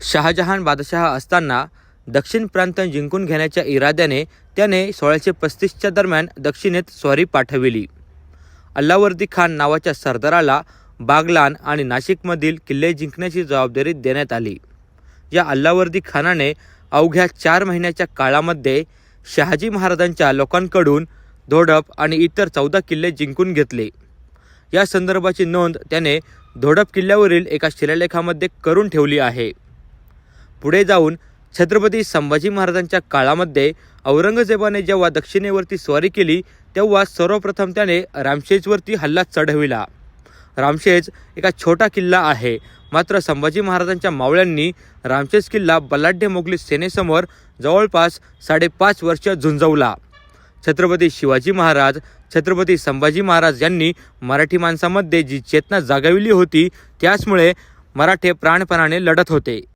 शहाजहान बादशहा असताना दक्षिण प्रांत जिंकून घेण्याच्या इराद्याने त्याने 1635च्या दरम्यान दक्षिणेत स्वारी पाठविली. अल्लावर्दी खान नावाच्या सरदाराला बागलान आणि नाशिकमधील किल्ले जिंकण्याची जबाबदारी देण्यात आली. या अल्लावर्दी खानाने अवघ्या 4 महिन्याच्या काळामध्ये शहाजी महाराजांच्या लोकांकडून धोडप आणि इतर 14 किल्ले जिंकून घेतले. या संदर्भाची नोंद त्याने धोडप किल्ल्यावरील एका शिलालेखामध्ये करून ठेवली आहे. पुढे जाऊन छत्रपती संभाजी महाराजांच्या काळामध्ये औरंगजेबाने जेव्हा दक्षिणेवरती स्वारी केली तेव्हा सर्वप्रथम त्याने रामशेजवरती हल्ला चढविला. रामशेज एका छोटा किल्ला आहे, मात्र संभाजी महाराजांच्या मावळ्यांनी रामशेज किल्ला बलाढ्य मोगली सेनेसमोर जवळपास 5.5 वर्ष झुंजवला. छत्रपती शिवाजी महाराज, छत्रपती संभाजी महाराज यांनी मराठी माणसामध्ये जी चेतना जागविली होती त्याचमुळे मराठे प्राणपणाने लढत होते.